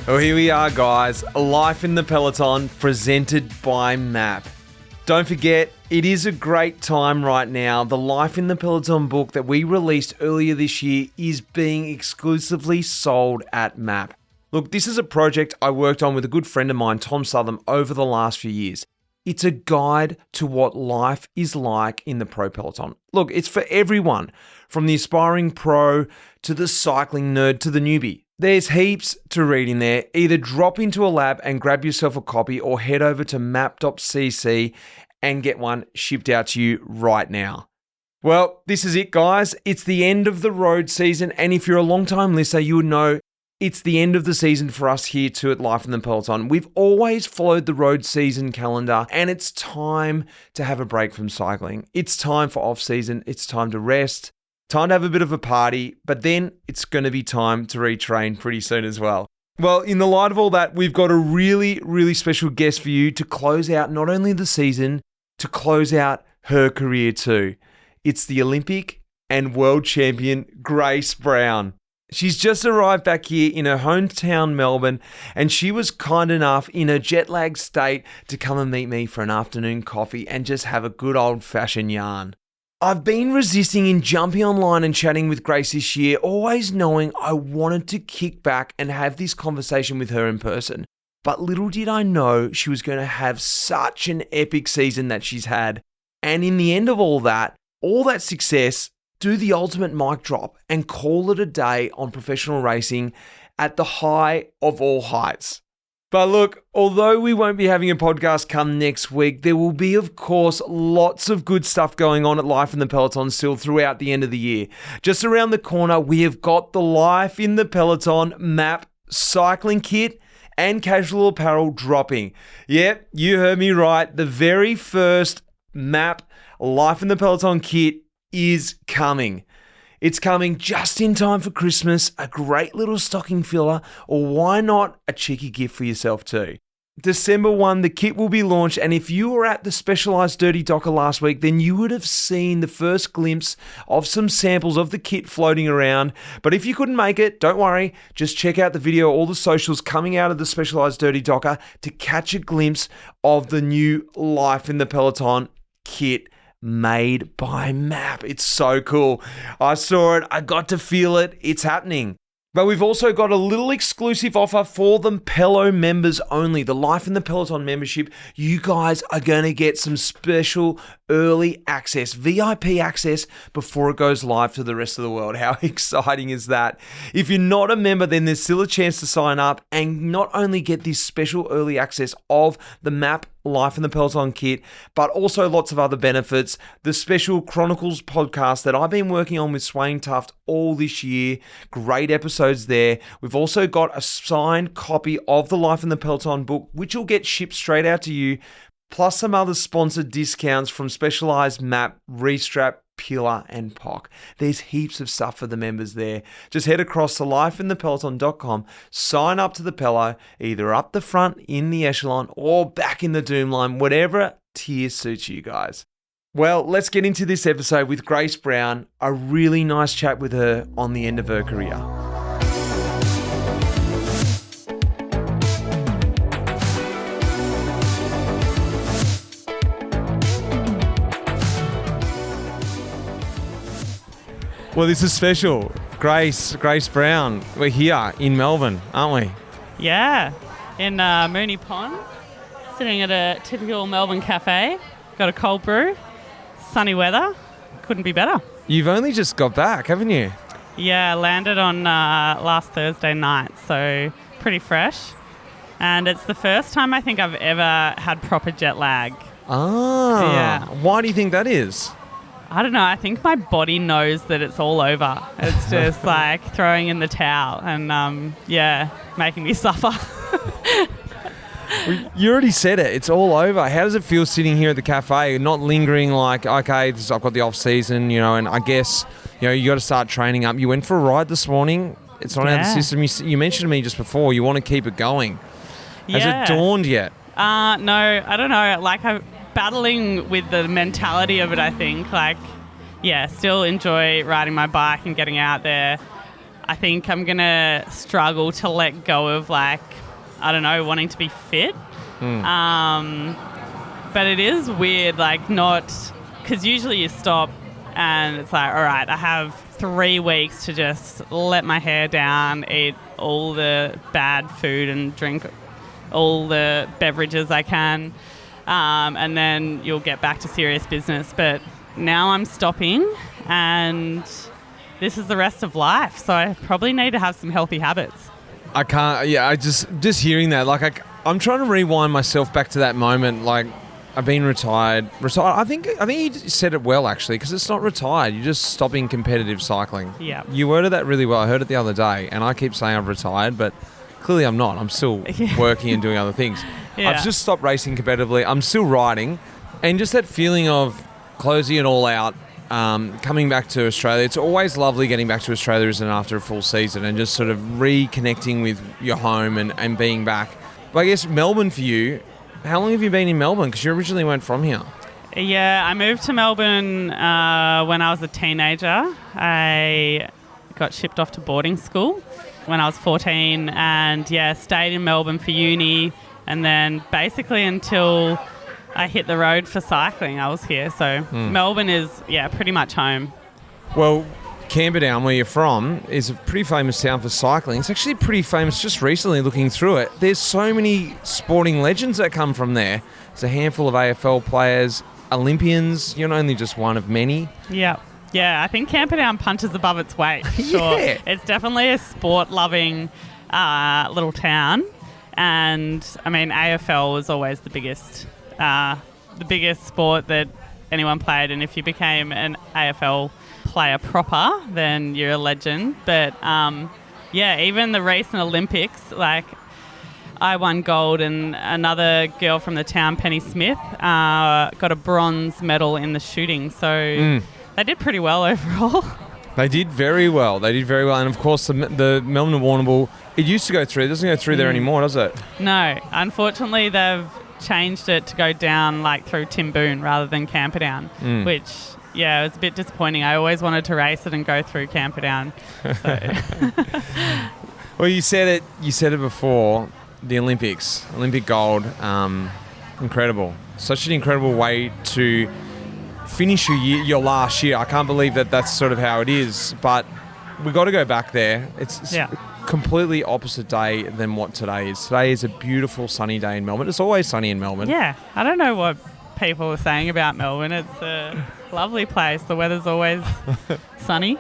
Well, here we are, guys. Life in the Peloton, presented by MAAP. Don't forget, it is a great time right now. The Life in the Peloton book that we released earlier this year is being exclusively sold at MAAP. Look, this is a project I worked on with a good friend of mine, Tom Southern, over the last few years. It's a guide to what life is like in the pro Peloton. Look, it's for everyone, from the aspiring pro to the cycling nerd to the newbie. There's heaps to read in there. Either drop into a lab and grab yourself a copy or head over to maap.cc and get one shipped out to you right now. Well, this is it, guys. It's the end of the road season, and if you're a long-time listener, you would know it's the end of the season for us here too at Life in the Peloton. We've always followed the road season calendar, and it's time to have a break from cycling. It's time for off-season. It's time to rest. Time to have a bit of a party, but then it's going to be time to retrain pretty soon as well. Well, in the light of all that, we've got a really, really special guest for you to close out not only the season, to close out her career too. It's the Olympic and World Champion, Grace Brown. She's just arrived back here in her hometown, Melbourne, and she was kind enough in a jet-lagged state to come and meet me for an afternoon coffee and just have a good old-fashioned yarn. I've been resisting in jumping online and chatting with Grace this year, always knowing I wanted to kick back and have this conversation with her in person. But little did I know she was going to have such an epic season that she's had. And in the end of all that success, do the ultimate mic drop and call it a day on professional racing at the high of all heights. But look, although we won't be having a podcast come next week, there will be, of course, lots of good stuff going on at Life in the Peloton still throughout the end of the year. Just around the corner, we have got the Life in the Peloton MAAP cycling kit and casual apparel dropping. Yep, you heard me right. The very first MAAP Life in the Peloton kit is coming. It's coming just in time for Christmas, a great little stocking filler, or why not a cheeky gift for yourself too. December 1, the kit will be launched, and if you were at the Specialized Dirty Docker last week, then you would have seen the first glimpse of some samples of the kit floating around. But if you couldn't make it, don't worry, just check out the video, all the socials coming out of the Specialized Dirty Docker to catch a glimpse of the new Life in the Peloton kit made by MAAP. It's so cool. I saw it. I got to feel it. It's happening. But we've also got a little exclusive offer for the Pelo members only. The Life in the Peloton membership. You guys are going to get some special early access, VIP access, before it goes live to the rest of the world. How exciting is that? If you're not a member, then there's still a chance to sign up and not only get this special early access of the MAAP Life in the Peloton kit, but also lots of other benefits. The special Chronicles podcast that I've been working on with Swain Tuft all this year. Great episodes there. We've also got a signed copy of the Life in the Peloton book, which will get shipped straight out to you, plus some other sponsored discounts from Specialized MAAP, Restrap, Pilla and POC. There's heaps of stuff for the members there. Just head across to lifeinthepeloton.com, sign up to the Pelo, either up the front in the echelon or back in the Doom line, whatever tier suits you guys. Well, let's get into this episode with Grace Brown. A really nice chat with her on the end of her career. Well, this is special. Grace Brown. We're here in Melbourne, aren't we? Yeah, in Moonee Pond, sitting at a typical Melbourne cafe. Got a cold brew, sunny weather. Couldn't be better. You've only just got back, haven't you? Yeah, landed on last Thursday night, so pretty fresh. And it's the first time I think I've ever had proper jet lag. Ah, yeah. Why do you think that is? I don't know. I think my body knows that it's all over. It's just like throwing in the towel and, making me suffer. Well, you already said it. It's all over. How does it feel sitting here at the cafe, not lingering like, okay, I've got the off season, and I guess, you got to start training up. You went for a ride this morning. It's not out of the system. You mentioned to me just before you want to keep it going. Has it dawned yet? No, I don't know. Like I'm battling with the mentality of it, I think. Still enjoy riding my bike and getting out there. I think I'm going to struggle to let go of, like, I don't know, wanting to be fit. But it is weird, like, not... Because usually you stop and it's like, all right, I have 3 weeks to just let my hair down, eat all the bad food and drink all the beverages I can, and then you'll get back to serious business. But now I'm stopping, and this is the rest of life, so I probably need to have some healthy habits. I can't. Yeah, I just hearing that. Like, I'm trying to rewind myself back to that moment. Like, I've been retired. I think you said it well, actually, because it's not retired. You're just stopping competitive cycling. Yeah. You worded that really well. I heard it the other day, and I keep saying I've retired, but clearly I'm not. I'm still working and doing other things. Yeah. I've just stopped racing competitively. I'm still riding, and just that feeling of closing it all out, coming back to Australia. It's always lovely getting back to Australia after a full season and just sort of reconnecting with your home and being back. But I guess Melbourne for you, how long have you been in Melbourne? Because you originally weren't from here. Yeah, I moved to Melbourne when I was a teenager. I got shipped off to boarding school when I was 14 and, stayed in Melbourne for uni. And then basically until I hit the road for cycling, I was here. So Melbourne is, pretty much home. Well, Camperdown, where you're from, is a pretty famous town for cycling. It's actually pretty famous just recently looking through it. There's so many sporting legends that come from there. There's a handful of AFL players, Olympians. You're only just one of many. Yeah. Yeah, I think Camperdown punches above its weight, for sure. Yeah. It's definitely a sport-loving little town. And, I mean, AFL was always the biggest sport that anyone played. And if you became an AFL player proper, then you're a legend. But even the recent Olympics, like, I won gold and another girl from the town, Penny Smith, got a bronze medal in the shooting. So they did pretty well overall. They did very well. And of course the Melbourne Warrnambool, it used to go through. It doesn't go through there anymore, does it? No. Unfortunately, they've changed it to go down like through Timboon rather than Camperdown, which... Yeah, it was a bit disappointing. I always wanted to race it and go through Camperdown. So. Well, you said it before, the Olympics, Olympic gold, incredible. Such an incredible way to finish your last year. I can't believe that that's sort of how it is, but we've got to go back there. It's a completely opposite day than what today is. Today is a beautiful sunny day in Melbourne. It's always sunny in Melbourne. Yeah, I don't know what people are saying about Melbourne. It's a lovely place. The weather's always sunny.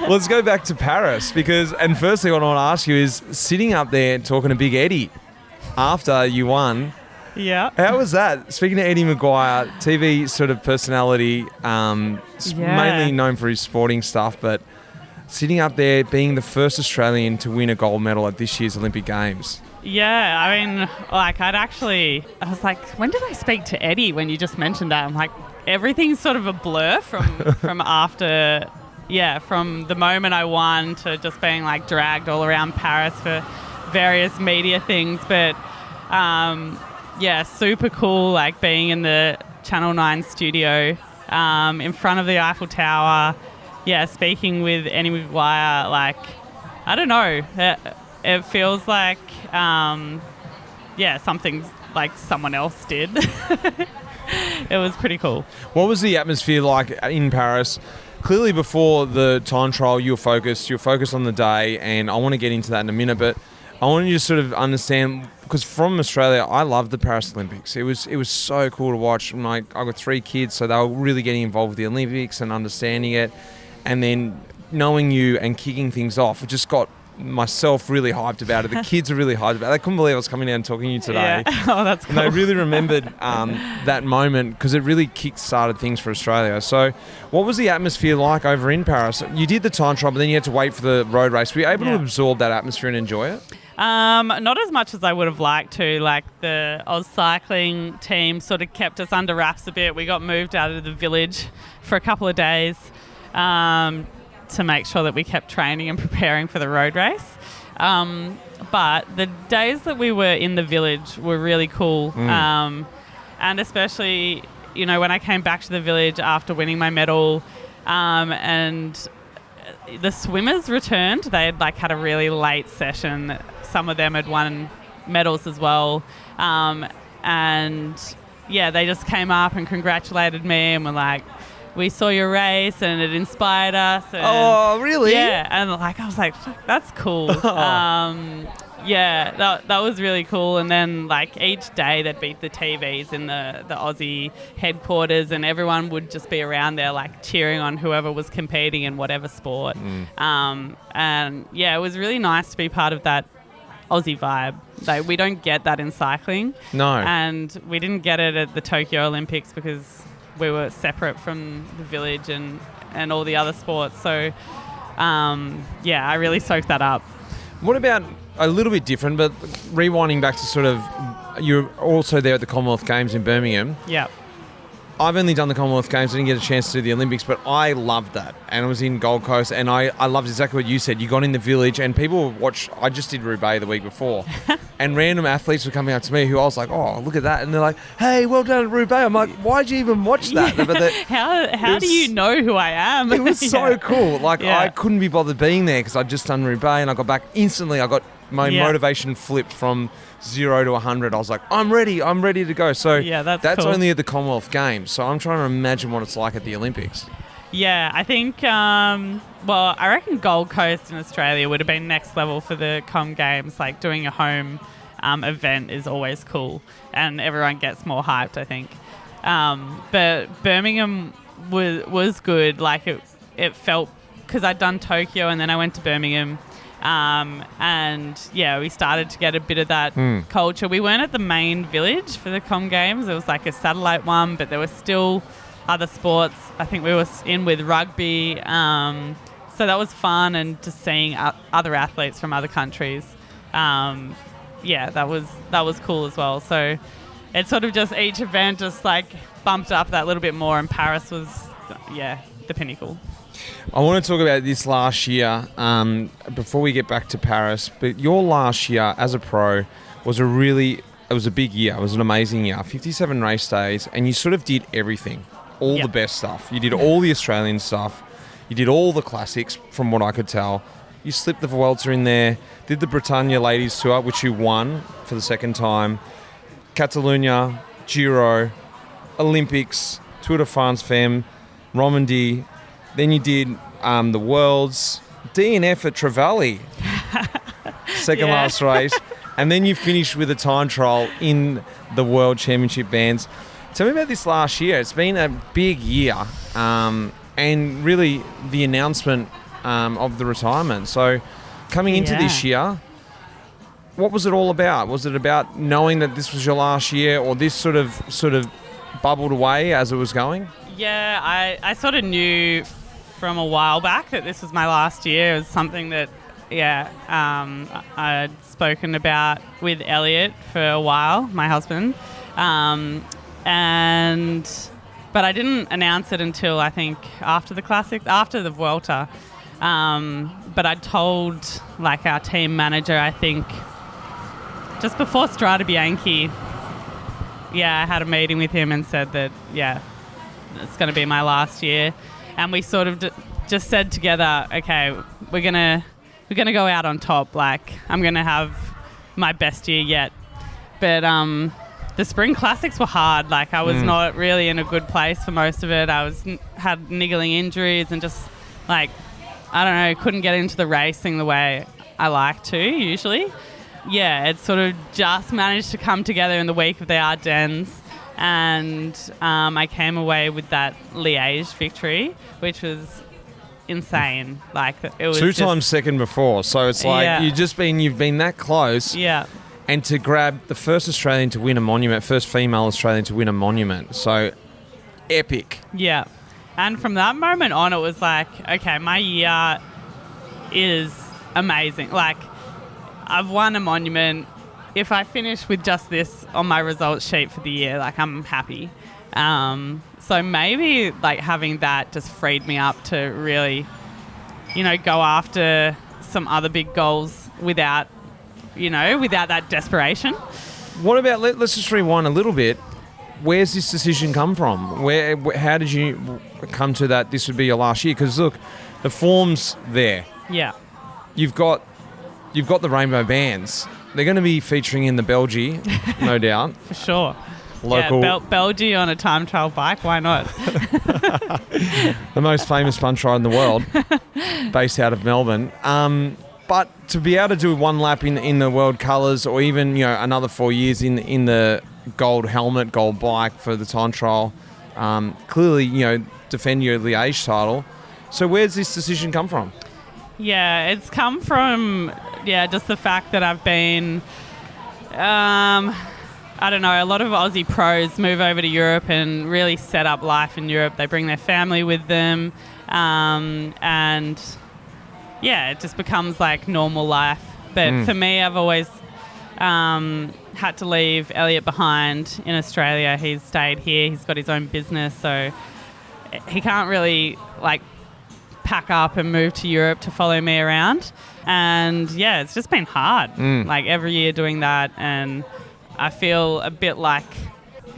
Let's go back to Paris and firstly what I want to ask you is sitting up there talking to Big Eddie after you won. Yeah. How was that? Speaking to Eddie Maguire, TV sort of personality, mainly known for his sporting stuff, but sitting up there being the first Australian to win a gold medal at this year's Olympic Games. Yeah, I mean, like, I was like, when did I speak to Eddie when you just mentioned that? I'm like, everything's sort of a blur from after, from the moment I won to just being, like, dragged all around Paris for various media things. But, super cool, like, being in the Channel 9 studio in front of the Eiffel Tower, speaking with Eddie Maguire, like, I don't know, it feels like, something like someone else did. It was pretty cool. What was the atmosphere like in Paris? Clearly before the time trial, you were focused on the day, and I want to get into that in a minute, but I want you to sort of understand, because from Australia, I loved the Paris Olympics. It was so cool to watch. I got 3 kids, so they were really getting involved with the Olympics and understanding it, and then knowing you and kicking things off, it just got myself really hyped about it. The kids are really hyped about it. They couldn't believe I was coming down and talking to you today. Yeah. Oh, that's cool. And they really remembered that moment because it really kick-started things for Australia. So what was the atmosphere like over in Paris? You did the time trial, but then you had to wait for the road race. Were you able to absorb that atmosphere and enjoy it? Not as much as I would have liked to. Like, the Oz cycling team sort of kept us under wraps a bit. We got moved out of the village for a couple of days to make sure that we kept training and preparing for the road race. But the days that we were in the village were really cool. And especially, when I came back to the village after winning my medal, and the swimmers returned. They had like had a really late session. Some of them had won medals as well. And yeah, they just came up and congratulated me and were like, we saw your race and it inspired us. And Oh, really? yeah, and like I was like, fuck, that's cool. Yeah, that was really cool. And then like each day they'd beat the TVs in the Aussie headquarters, and everyone would just be around there like cheering on whoever was competing in whatever sport. And yeah, it was really nice to be part of that Aussie vibe. Like, we don't get that in cycling. No. And we didn't get it at the Tokyo Olympics because we were separate from the village and all the other sports. So, yeah, I really soaked that up. What about a little bit different, but rewinding back to sort of, you're also there at the Commonwealth Games in Birmingham. Yeah. I've only done the Commonwealth Games. I didn't get a chance to do the Olympics, but I loved that. And I was in Gold Coast, and I loved exactly what you said. You got in the village, and people would watch. I just did Roubaix the week before, and random athletes were coming up to me who I was like, oh, look at that. And they're like, hey, well done at Roubaix. I'm like, why'd you even watch that? Yeah. But How do you know who I am? It was so cool. Like, Yeah. I couldn't be bothered being there because I'd just done Roubaix, and I got back instantly. I got my motivation flipped from 0 to 100. I was like, I'm ready to go. So Yeah, that's cool. only at the Commonwealth Games. So I'm trying to imagine what it's like at the Olympics. Yeah, I think, well, I reckon Gold Coast in Australia would have been next level for the Com Games. Like, doing a home event is always cool, and everyone gets more hyped, I think. But Birmingham was good. Like, it felt, because I'd done Tokyo and then I went to Birmingham. And yeah, we started to get a bit of that culture. We weren't at the main village for the Com Games. It was like a satellite one, but there were still other sports. I think we were in with rugby. So that was fun, and just seeing other athletes from other countries. Yeah, that was cool as well. So it sort of just, each event just like bumped up that little bit more, and Paris was, the pinnacle. I want to talk about this last year before we get back to Paris. But your last year as a pro was a big year. It was an amazing year. 57 race days, and you sort of did everything, all the best stuff. You did all the Australian stuff. You did all the classics, from what I could tell. You slipped the Vuelta in there, did the Britannia Ladies Tour, which you won for the second time, Catalunya, Giro, Olympics, Tour de France Femme, Romandy. Then you did the Worlds, DNF at Trevally, second last race. And then you finished with a time trial in the World Championship bands. Tell me about this last year. It's been a big year, and really the announcement of the retirement. So coming into this year, what was it all about? Was it about knowing that this was your last year, or this sort of bubbled away as it was going? Yeah, I sort of knew from a while back that this was my last year. It was something that, I'd spoken about with Elliot for a while, my husband. But I didn't announce it until, I think, after the Classics, after the Vuelta. But I told, like, our team manager, I think, just before Strade Bianchi, I had a meeting with him and said that, it's going to be my last year. And we sort of just said together, okay, we're gonna go out on top. Like, I'm gonna have my best year yet. But the Spring Classics were hard. Like, I was not really in a good place for most of it. I had niggling injuries and just, like, I don't know, couldn't get into the racing the way I like to usually. Yeah, it sort of just managed to come together in the week of the Ardennes. And I came away with that Liège victory, which was insane. Like, it was two times second before, so it's like you've been that close. Yeah. And to grab the first Australian to win a monument, first female Australian to win a monument, so epic. Yeah. And from that moment on, it was like, okay, my year is amazing. Like, I've won a monument. If I finish with just this on my results sheet for the year, like, I'm happy. So maybe, like, having that just freed me up to really, go after some other big goals without that desperation. What about, let's just rewind a little bit. Where's this decision come from? How did you come to that this would be your last year? Because look, the form's there. Yeah. You've got the rainbow bands. They're going to be featuring in the Belgie, no doubt. For sure. Local, yeah, Belgie on a time trial bike. Why not? the most famous punch ride in the world, based out of Melbourne. But to be able to do one lap in the world colours, or even another 4 years in the gold helmet, gold bike for the time trial, clearly defend your Liège title. So where's this decision come from? Yeah, it's come from just the fact that I've been. I don't know, a lot of Aussie pros move over to Europe and really set up life in Europe. They bring their family with them, and it just becomes like normal life. But for me, I've always had to leave Elliot behind in Australia. He's stayed here. He's got his own business, so he can't really pack up and move to Europe to follow me around. And it's just been hard, every year doing that. And I feel a bit like,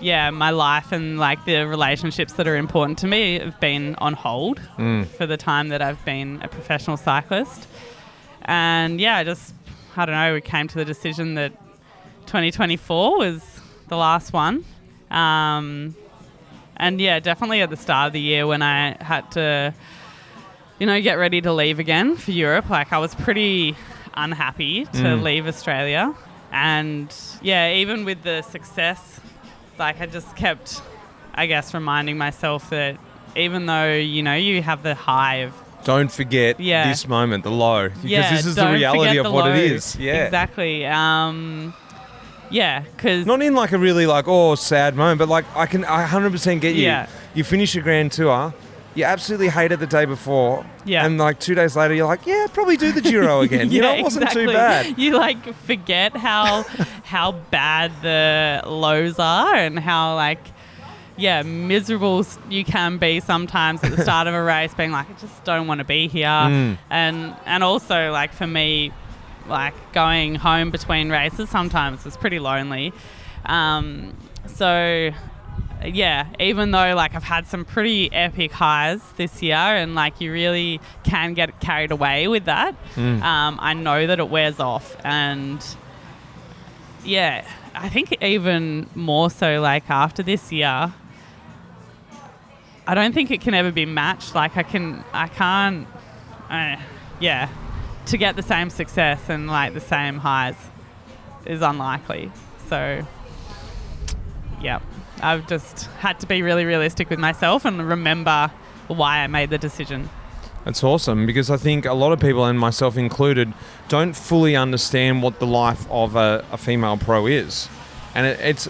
my life and the relationships that are important to me have been on hold for the time that I've been a professional cyclist. And I don't know, we came to the decision that 2024 was the last one. And definitely at the start of the year when I had to, get ready to leave again for Europe, I was pretty unhappy to leave Australia. And even with the success, I just kept, I guess, reminding myself that even though, you have the high of... Don't forget this moment, the low. Because this is the reality of what it is. Yeah, exactly. Because... Not in a really sad moment, but I 100% get you. Yeah. You finish your Grand Tour, you absolutely hate it the day before. Yeah. And 2 days later, you're I'd probably do the Giro again. It wasn't too bad. You forget how bad the lows are and how miserable you can be sometimes at the start of a race, being I just don't want to be here. And also for me, going home between races sometimes is pretty lonely. Even though I've had some pretty epic highs this year and you really can get carried away with that, I know that it wears off. And I think even more so after this year, I don't think it can ever be matched. To get the same success and the same highs is unlikely. So I've just had to be really realistic with myself and remember why I made the decision. That's awesome, because I think a lot of people, and myself included, don't fully understand what the life of a female pro is. And it's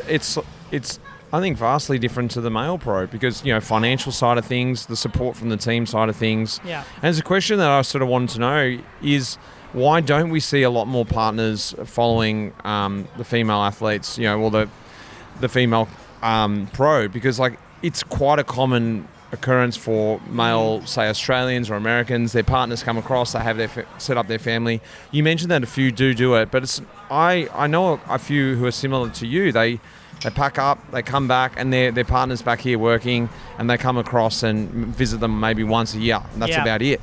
I think vastly different to the male pro because, financial side of things, the support from the team side of things. Yeah. And there's a question that I sort of wanted to know is why don't we see a lot more partners following the female athletes, or the female pro, because it's quite a common occurrence for male, say Australians or Americans. Their partners come across, they have set up their family. You mentioned that a few do it, but I know a few who are similar to you. They pack up, they come back, and their partner's back here working, and they come across and visit them maybe once a year, and that's about it.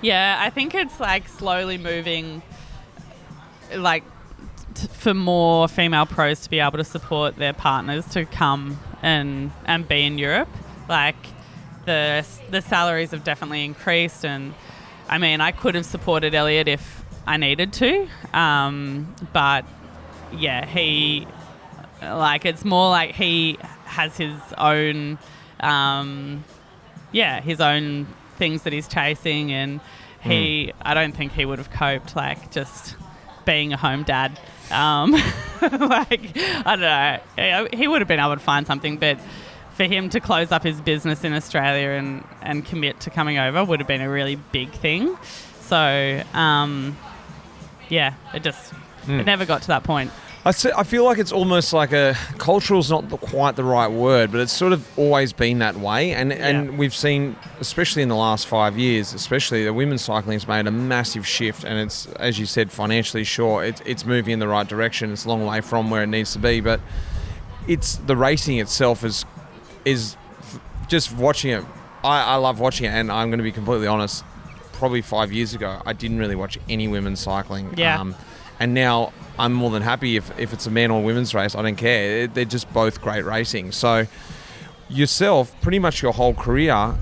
Yeah, I think it's slowly moving, for more female pros to be able to support their partners to come and be in Europe. The salaries have definitely increased, and I mean I could have supported Elliot if I needed to, but he it's more he has his own his own things that he's chasing, and I don't think he would have coped just being a home dad. I don't know. He would have been able to find something, but for him to close up his business in Australia and commit to coming over would have been a really big thing. So, it never got to that point. I feel like it's almost cultural's not quite the right word, but it's sort of always been that way. And we've seen, especially in the last 5 years, especially the women's cycling has made a massive shift. And it's, as you said, financially, sure, it's moving in the right direction. It's a long way from where it needs to be, but it's the racing itself is just watching it. I love watching it, and I'm going to be completely honest. probably 5 years ago, I didn't really watch any women's cycling. Yeah. And now I'm more than happy if it's a men or women's race. I don't care. They're just both great racing. So yourself, pretty much your whole career,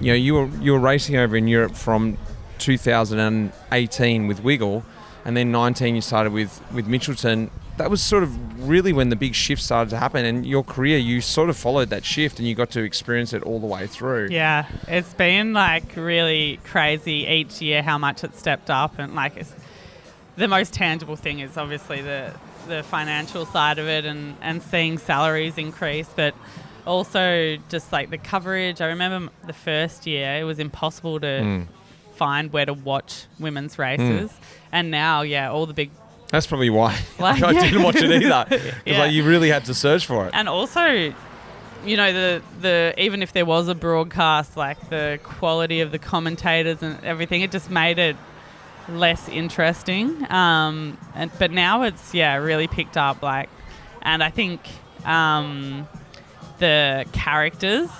you were racing over in Europe from 2018 with Wiggle, and then 19 you started with Mitchelton. That was sort of really when the big shift started to happen, and your career, you sort of followed that shift and you got to experience it all the way through. Yeah, it's been like really crazy each year how much it stepped up, and like the most tangible thing is obviously the financial side of it and seeing salaries increase, but also just like the coverage. I remember the first year it was impossible to find where to watch women's races, and now all the big. That's probably why I didn't watch it either. Because you really had to search for it. And also, the even if there was a broadcast, like the quality of the commentators and everything, it just made it less interesting. But now it's really picked up. And I think the characters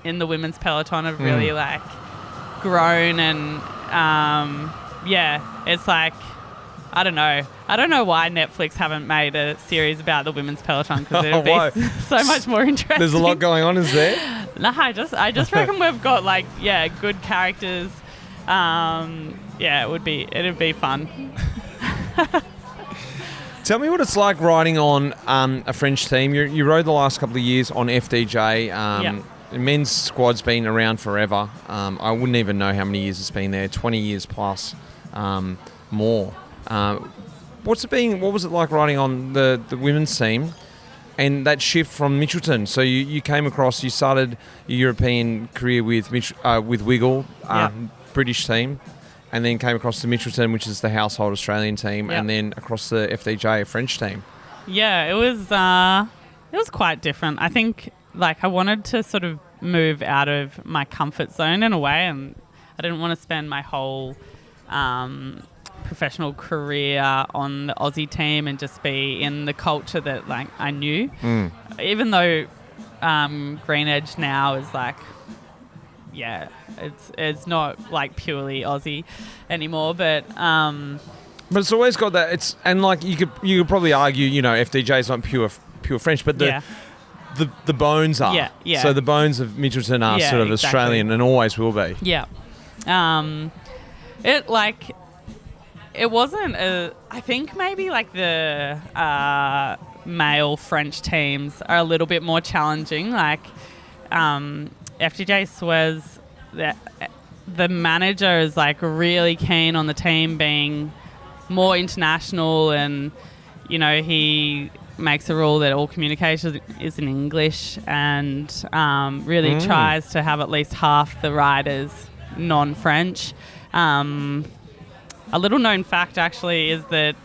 in the women's peloton have really grown, and it's like. I don't know why Netflix haven't made a series about the women's peloton, because it would be so much more interesting. There's a lot going on, is there? No, I just reckon we've got good characters. It'd be fun. Tell me what it's like riding on a French team. You rode the last couple of years on FDJ. The men's squad's been around forever. I wouldn't even know how many years it's been there. 20 years plus, more. What was it like riding on the women's team and that shift from Mitchelton? So you came across, you started your European career with Wiggle, British team, and then came across to Mitchelton, which is the household Australian team, and then across the FDJ, a French team. Yeah, it was quite different. I think I wanted to sort of move out of my comfort zone in a way, and I didn't want to spend my whole professional career on the Aussie team and just be in the culture that I knew. Even though Green Edge now is it's not purely Aussie anymore, but it's always got that. You could probably argue FDJ is not pure French, but the bones are. So the bones of Mitchelton are sort of Australian and always will be. It wasn't I think maybe the male French teams are a little bit more challenging. FDJ Suez, the manager is really keen on the team being more international, and he makes a rule that all communication is in English, and really tries to have at least half the riders non-French. A little known fact actually is that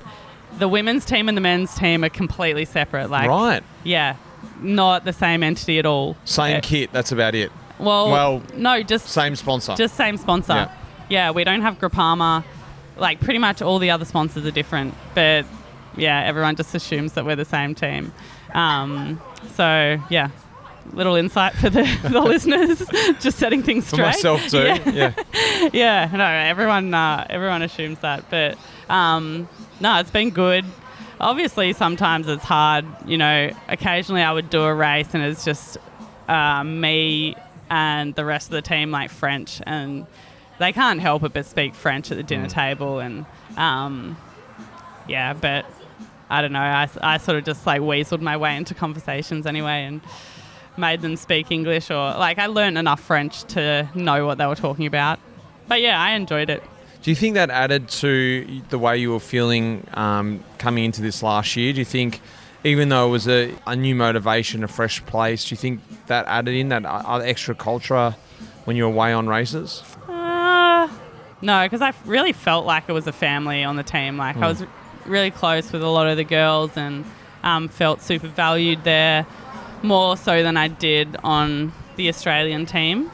the women's team and the men's team are completely separate. Right. Yeah, not the same entity at all. Same kit, that's about it. Well, no, just... Same sponsor. Just same sponsor. Yeah, we don't have Groupama. Pretty much all the other sponsors are different. But, everyone just assumes that we're the same team. Little insight for the listeners, just setting things straight. For myself too, no, everyone assumes that. But, no, it's been good. Obviously, sometimes it's hard. Occasionally I would do a race and it's just me and the rest of the team French, and they can't help it but speak French at the dinner table. And, but I don't know. I sort of just weaseled my way into conversations anyway and made them speak English, or I learned enough French to know what they were talking about. But I enjoyed it. Do you think that added to the way you were feeling coming into this last year? Do you think, even though it was a new motivation, a fresh place, do you think that added in that extra culture when you were away on races? No, because I really felt like it was a family on the team. I was really close with a lot of the girls, and felt super valued there, more so than I did on the Australian team.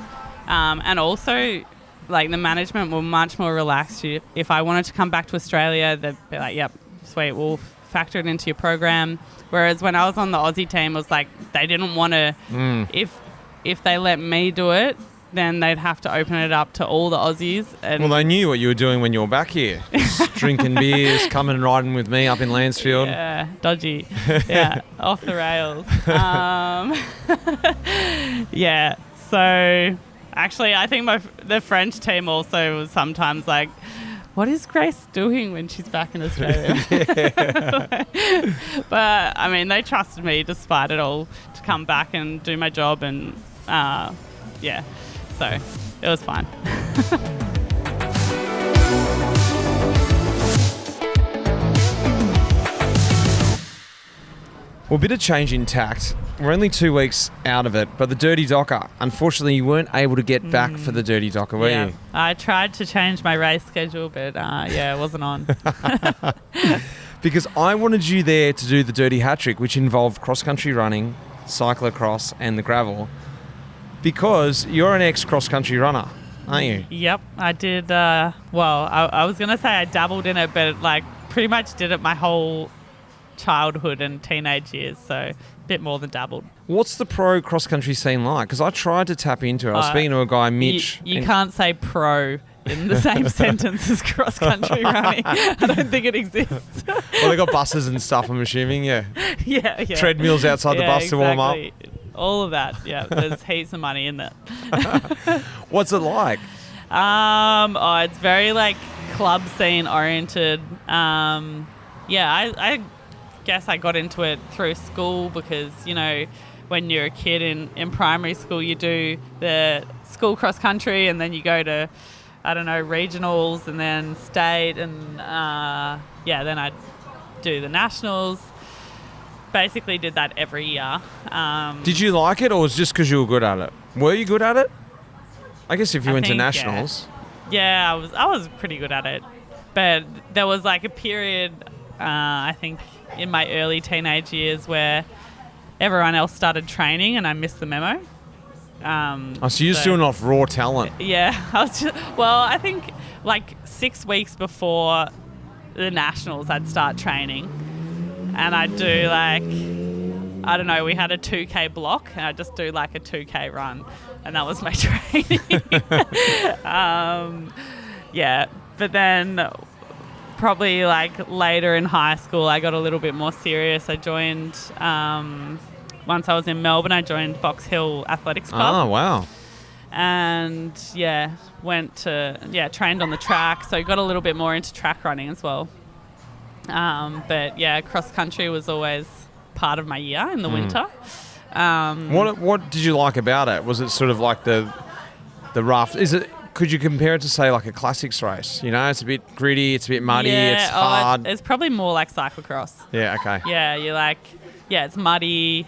And also, the management were much more relaxed. If I wanted to come back to Australia, they'd be like, yep, sweet, we'll factor it into your program. Whereas when I was on the Aussie team, it was they didn't want to, if they let me do it, then they'd have to open it up to all the Aussies. And Well, they knew what you were doing when you were back here. Just drinking beers, coming and riding with me up in Lansfield. Yeah, dodgy. Yeah, off the rails. Yeah, so actually I think the French team also was sometimes like, what is Grace doing when she's back in Australia? But, I mean, they trusted me despite it all to come back and do my job and, yeah, so it was fine. Well, a bit of change in tact. We're only 2 weeks out of it, but the Dirty Docker, unfortunately, you weren't able to get back for the Dirty Docker, were you? I tried to change my race schedule, but it wasn't on. Because I wanted you there to do the Dirty Hat Trick, which involved cross-country running, cyclocross, and the gravel. Because you're an ex-cross-country runner, aren't you? Yep, I did. I was going to say I dabbled in it, but like pretty much did it my whole childhood and teenage years, so a bit more than dabbled. What's the pro cross-country scene like? Because I tried to tap into it. I was speaking to a guy, Mitch. You can't say pro in the same sentence as cross-country running. I don't think it exists. Well, they got buses and stuff, I'm assuming, yeah. Yeah. Treadmills outside the bus to warm up. All of that, yeah. There's heaps of money in that. What's it like? It's very like club scene oriented. I guess I got into it through school because, you know, when you're a kid in primary school, you do the school cross country and then you go to, I don't know, regionals and then state and, then I'd do the nationals. Basically did that every year. Did you like it or was it just because you were good at it? Were you good at it? I guess if you went to nationals. Yeah, I was pretty good at it. But there was like a period, I think, in my early teenage years where everyone else started training and I missed the memo. So you're just doing off raw talent. Yeah. I think like 6 weeks before the nationals I'd start training and I'd do like, I don't know, we had a 2K block and I'd just do like a 2K run and that was my training. But then probably like later in high school I got a little bit more serious. I joined, once I was in Melbourne, I joined Box Hill Athletics Club. Oh, wow. And trained on the track, so got a little bit more into track running as well. But yeah, cross country was always part of my year in the winter. What did you like about it? Was it sort of like the rough? Could you compare it to say like a classics race? You know, it's a bit gritty, it's a bit muddy, it's hard. It's probably more like cyclocross. Yeah, okay. Yeah, you're like, it's muddy.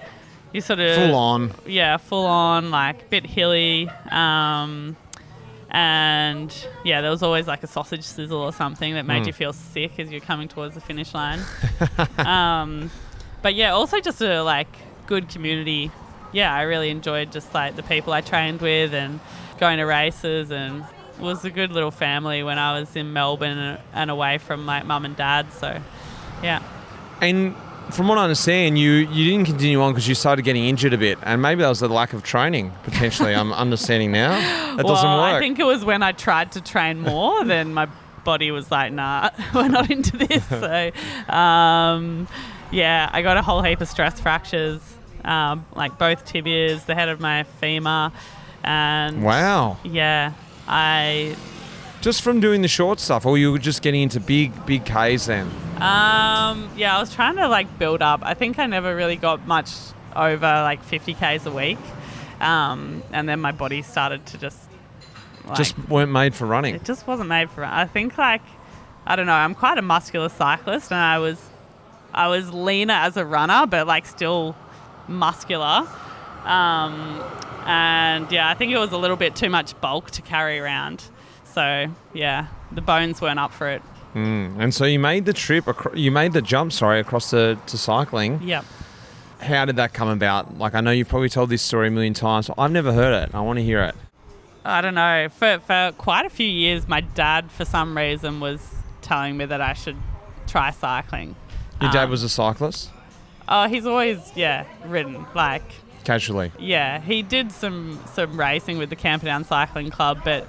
You sort of full on. Yeah, full on, like a bit hilly. And yeah, there was always like a sausage sizzle or something that made you feel sick as you're coming towards the finish line. But yeah, also just a like good community. Yeah, I really enjoyed just like the people I trained with and going to races, and it was a good little family when I was in Melbourne and away from my mum and dad. So yeah. And from what I understand, you didn't continue on because you started getting injured a bit, and maybe that was the lack of training, potentially. I'm understanding now. That doesn't work. I think it was when I tried to train more, then my body was like, nah, we're not into this. So, I got a whole heap of stress fractures, like both tibias, the head of my femur. And wow. Yeah, just from doing the short stuff, or you were just getting into big Ks then? I was trying to like build up. I think I never really got much over like 50 Ks a week. And then my body started to just weren't made for running. It just wasn't made for running. I think like, I don't know, I'm quite a muscular cyclist and I was leaner as a runner, but like still muscular. And yeah, I think it was a little bit too much bulk to carry around. So yeah, the bones weren't up for it. And so you made the jump across to cycling. Yep. How did that come about? Like, I know you've probably told this story a million times, but I've never heard it. I want to hear it. I don't know. For quite a few years, my dad, for some reason, was telling me that I should try cycling. Your dad was a cyclist? Oh, he's always, ridden. Like, casually. Yeah, he did some racing with the Camperdown Cycling Club, but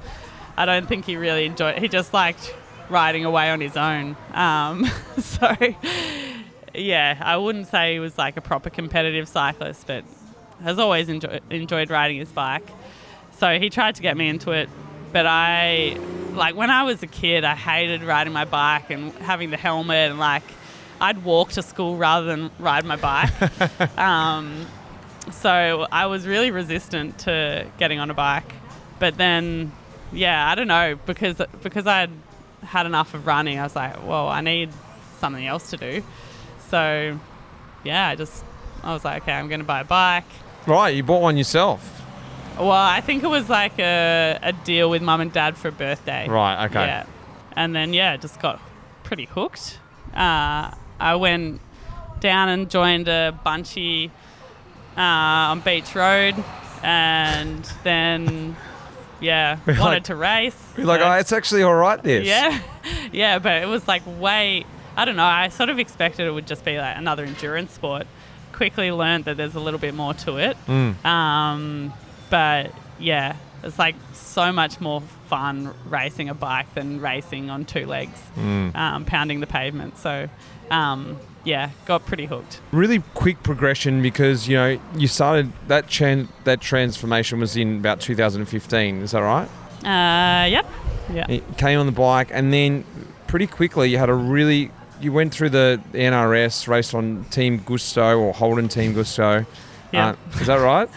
I don't think he really enjoyed. He just liked riding away on his own. So, yeah, I wouldn't say he was like a proper competitive cyclist, but has always enjoyed riding his bike. So he tried to get me into it, but when I was a kid, I hated riding my bike and having the helmet, and I'd walk to school rather than ride my bike. So I was really resistant to getting on a bike. But then, yeah, I don't know, because I'd had enough of running, I was like, well, I need something else to do. So, yeah, I was like, okay, I'm going to buy a bike. Right, you bought one yourself. Well, I think it was like a deal with mum and dad for a birthday. Right, okay. Yeah. And then, yeah, just got pretty hooked. I went down and joined a bunchy on Beach Road, and then, yeah, wanted to race. You're like, oh, it's actually all right, this. Yeah. Yeah, but it was like I don't know, I sort of expected it would just be like another endurance sport. Quickly learned that there's a little bit more to it. But yeah, it's like so much more fun racing a bike than racing on two legs, pounding the pavement. So, yeah, got pretty hooked. Really quick progression, because, you know, you started that transformation was in about 2015. Is that right? Yep. Yeah. You came on the bike, and then pretty quickly you went through the NRS, raced on Team Gusto or Holden Team Gusto. Yeah. Is that right?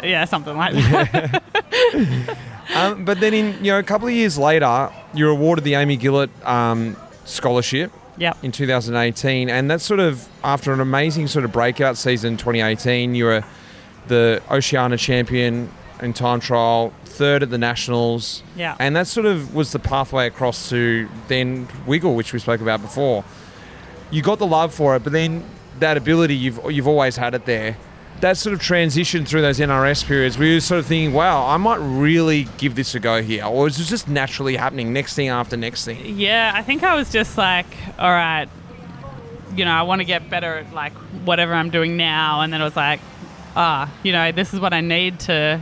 Yeah, something like that. But then a couple of years later, you're awarded the Amy Gillett scholarship. Yep. In 2018, and that's sort of after an amazing sort of breakout season. 2018, you were the Oceania champion in time trial, third at the Nationals. Yeah. And that sort of was the pathway across to then Wiggle, which we spoke about before. You got the love for it, but then that ability, you've always had it there. That sort of transition through those NRS periods, we were sort of thinking, wow, I might really give this a go here. Or is it just naturally happening, next thing after next thing? Yeah, I think I was just like, all right, I want to get better at like whatever I'm doing now. And then I was like, this is what I need to,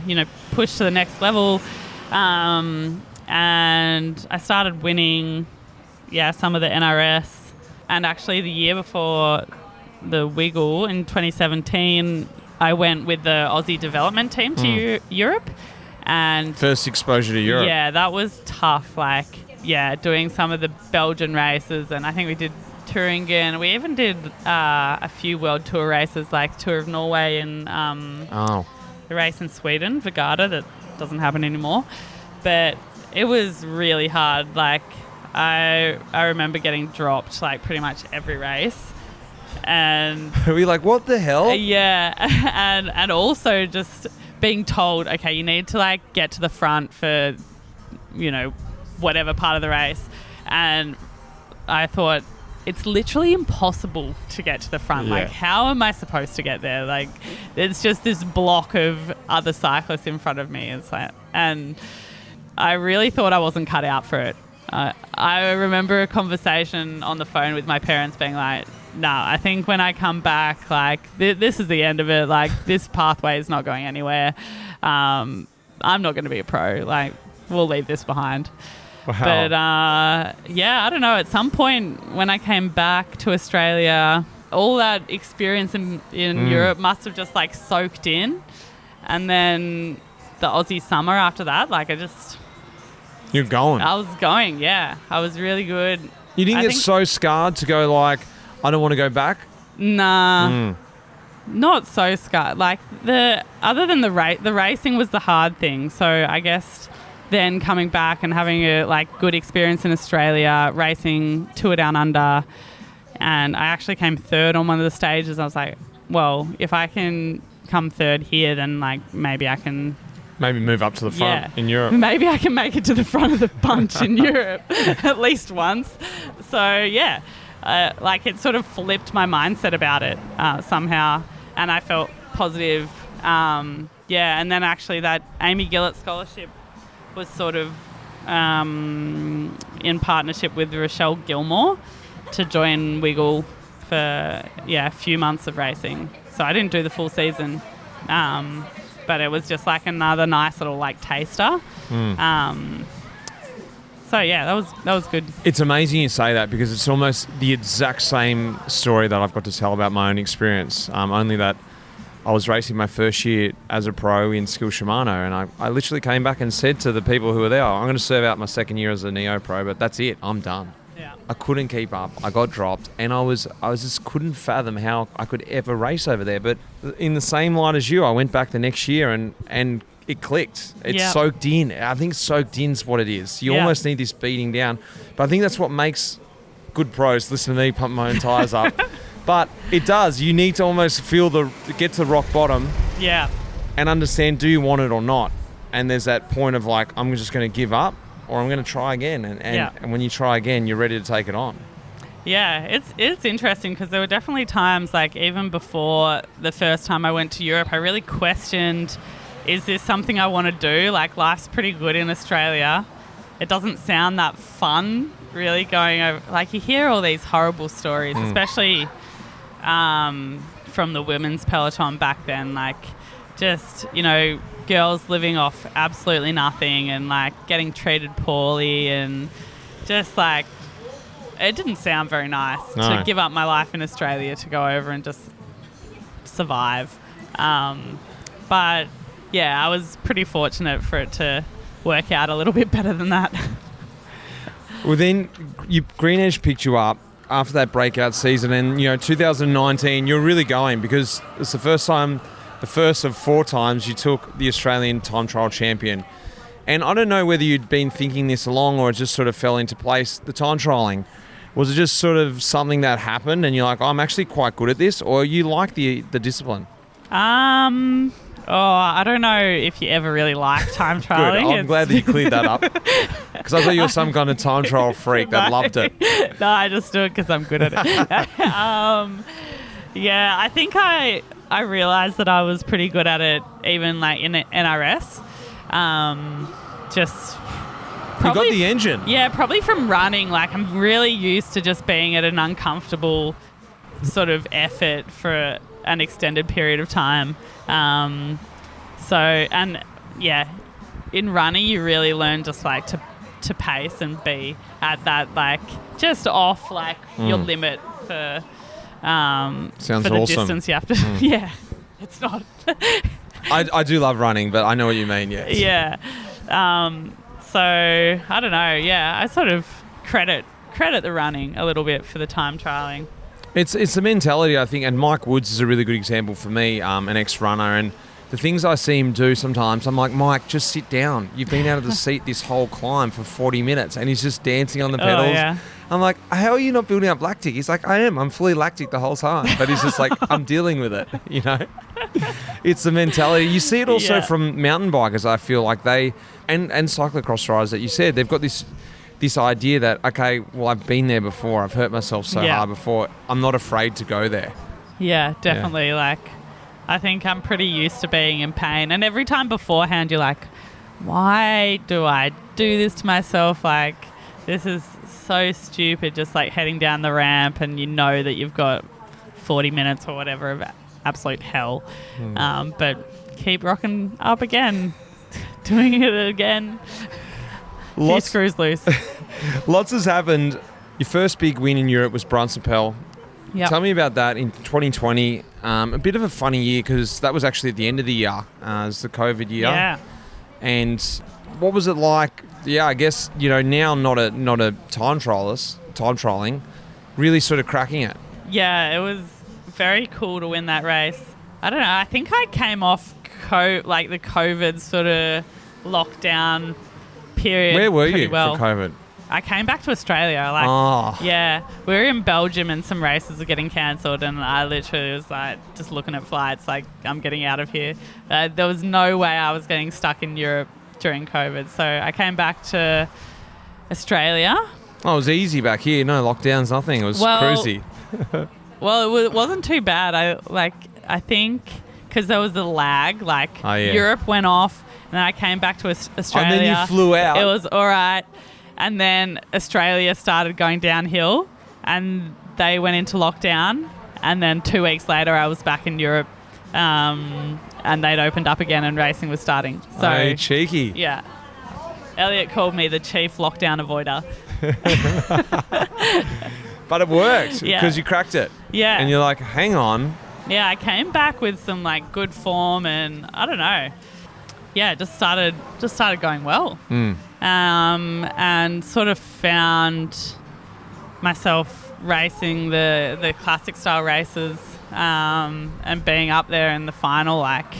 push to the next level. And I started winning, some of the NRS. And actually the year before the Wiggle in 2017, I went with the Aussie development team to Europe. And first exposure to Europe. Yeah, that was tough. Doing some of the Belgian races, and I think we did Thuringen. We even did a few world tour races, like Tour of Norway and the race in Sweden, Vagada, that doesn't happen anymore. But it was really hard. I remember getting dropped pretty much every race. And are we like, what the hell? Yeah. and also just being told, okay, you need to get to the front for, whatever part of the race. And I thought, it's literally impossible to get to the front. Yeah. How am I supposed to get there? It's just this block of other cyclists in front of me. And I really thought I wasn't cut out for it. I remember a conversation on the phone with my parents being like, no, I think when I come back, this is the end of it. This pathway is not going anywhere. I'm not going to be a pro. We'll leave this behind. Wow. But, I don't know. At some point when I came back to Australia, all that experience in Europe must have just, soaked in. And then the Aussie summer after that, You're going. I was going, yeah. I was really good. You didn't get so scarred to go I don't want to go back? Nah. Not so scarred. Other than the racing was the hard thing. So I guess then coming back and having a good experience in Australia, racing Tour Down Under, and I actually came third on one of the stages. I was like, well, if I can come third here, then maybe I can maybe move up to the front in Europe. Maybe I can make it to the front of the bunch in Europe at least once. So yeah. It sort of flipped my mindset about it somehow, and I felt positive. And then actually that Amy Gillett scholarship was sort of in partnership with Rochelle Gilmore to join Wiggle for a few months of racing. So I didn't do the full season, But it was just like another nice little like taster. So yeah, that was good. It's amazing you say that because it's almost the exact same story that I've got to tell about my own experience. Only that I was racing my first year as a pro in Skill Shimano, and I literally came back and said to the people who were there, I'm going to serve out my second year as a Neo Pro, but that's it. I'm done. Yeah. I couldn't keep up. I got dropped, and I just couldn't fathom how I could ever race over there. But in the same light as you, I went back the next year and it clicked. It's soaked in. I think soaked in's what it is. You almost need this beating down. But I think that's what makes good pros. Listen to me pump my own tyres up. But it does. You need to almost get to the rock bottom. Yeah. And understand, do you want it or not? And there's that point of like, I'm just going to give up or I'm going to try again. And when you try again, you're ready to take it on. Yeah, it's interesting because there were definitely times, like even before the first time I went to Europe, I really questioned, is this something I want to do? Like, life's pretty good in Australia. It doesn't sound that fun, really, going over. Like, you hear all these horrible stories, especially from the women's peloton back then. Like, just, girls living off absolutely nothing and, like, getting treated poorly and just, like, it didn't sound very nice to give up my life in Australia to go over and just survive. But yeah, I was pretty fortunate for it to work out a little bit better than that. Well, then Green Edge picked you up after that breakout season, and 2019 you're really going because it's the first of 4 times you took the Australian time trial champion. And I don't know whether you'd been thinking this along or it just sort of fell into place, the time trialing. Was it just sort of something that happened and you're like, I'm actually quite good at this, or you like the discipline? I don't know if you ever really like time trialing. Good. I'm glad that you cleared that up because I thought you were some kind of time trial freak that loved it. No, I just do it because I'm good at it. Yeah, I think I realised that I was pretty good at it even like in NRS. Just probably, you got the engine. Yeah, probably from running. Like, I'm really used to just being at an uncomfortable sort of effort for an extended period of time. In running you really learn just like to pace and be at that like just off like your limit for sounds for the awesome. distance you have to yeah, it's not I do love running, but I know what you mean. Yes. Yeah. So I don't know. Yeah, I sort of credit the running a little bit for the time trialing. It's the mentality, I think, and Mike Woods is a really good example for me, an ex-runner, and the things I see him do sometimes, I'm like, Mike, just sit down. You've been out of the seat this whole climb for 40 minutes, and he's just dancing on the pedals. Oh, yeah. I'm like, how are you not building up lactic? He's like, I am. I'm fully lactic the whole time. But he's just like, I'm dealing with it, It's the mentality. You see it also from mountain bikers, I feel like they, and cyclocross riders that you said, they've got this idea that, okay, well, I've been there before. I've hurt myself so hard before. I'm not afraid to go there. Yeah, definitely. Yeah. Like, I think I'm pretty used to being in pain. And every time beforehand, you're like, why do I do this to myself? Like, this is so stupid, just like heading down the ramp and you know that you've got 40 minutes or whatever of absolute hell. But keep rocking up again, doing it again. Few screws loose. Lots has happened. Your first big win in Europe was Brunsonpel. Yep. Tell me about that in 2020. A bit of a funny year because that was actually at the end of the year. It was the COVID year. Yeah. And what was it like? Yeah, I guess, now not a time trialing, really sort of cracking it. Yeah, it was very cool to win that race. I don't know. I think I came off the COVID sort of lockdown period. Where were you well. for COVID? I came back to Australia. Yeah, we were in Belgium and some races were getting cancelled and I literally was like just looking at flights like I'm getting out of here. There was no way I was getting stuck in Europe during COVID. So I came back to Australia. Oh, it was easy back here. No lockdowns, nothing. It was cruisy. Well, it wasn't too bad. I think because there was a lag. Europe went off and then I came back to Australia. And then you flew out. It was all right. And then Australia started going downhill and they went into lockdown. And then 2 weeks later, I was back in Europe and they'd opened up again and racing was starting. So oh, cheeky. Yeah. Elliot called me the chief lockdown avoider. But it worked Yeah. because you cracked it. Yeah. And you're like, hang on. Yeah, I came back with some like good form, and I don't know. Yeah, it just started going well. And sort of found myself racing the classic style races, and being up there in the final like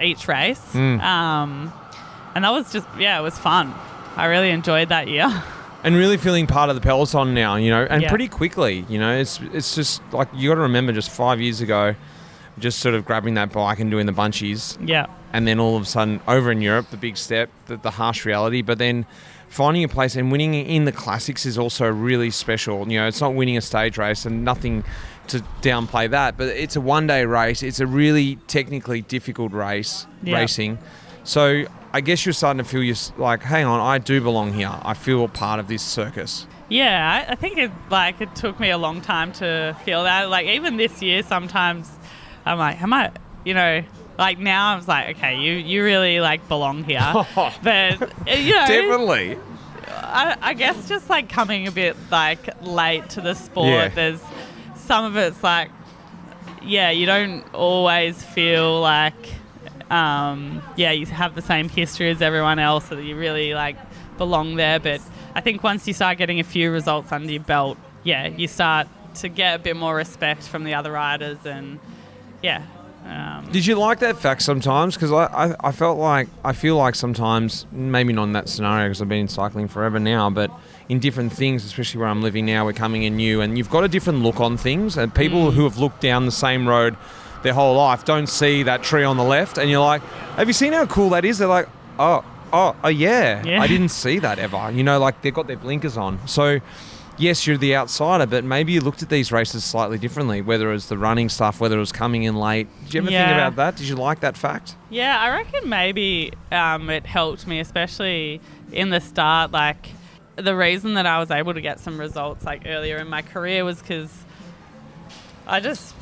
each race. And that was just, it was fun. I really enjoyed that year. And really feeling part of the Peloton now, and Yeah. pretty quickly, it's just like you got to remember just 5 years ago, just sort of grabbing that bike and doing the bunchies. Yeah. And then all of a sudden over in Europe, the big step, the harsh reality, but then finding a place and winning in the classics is also really special. It's not winning a stage race and nothing to downplay that, but it's a one-day race. It's a really technically difficult race, racing. So I guess you're starting to feel like, hang on, I do belong here. I feel a part of this circus. Yeah, I think it took me a long time to feel that. Like even this year, sometimes I'm like, am I, like now I was like, okay, you really like belong here. But Definitely. I guess just like coming a bit like late to the sport. Yeah. There's some of it's like, you don't always feel like. You have the same history as everyone else, so that you really like belong there. But I think once you start getting a few results under your belt, you start to get a bit more respect from the other riders, and Did you like that fact sometimes? Because I feel like sometimes, maybe not in that scenario because I've been in cycling forever now, but in different things, especially where I'm living now, we're coming in new, and you've got a different look on things, and people who have looked down the same road their whole life don't see that tree on the left, and you're like, have you seen how cool that is? They're like, oh yeah. I didn't see that ever. Like they've got their blinkers on. So yes, you're the outsider, but maybe you looked at these races slightly differently, whether it was the running stuff, whether it was coming in late. Did you ever think about that? Did you like that fact? Yeah, I reckon maybe it helped me, especially in the start. Like the reason that I was able to get some results like earlier in my career was because I just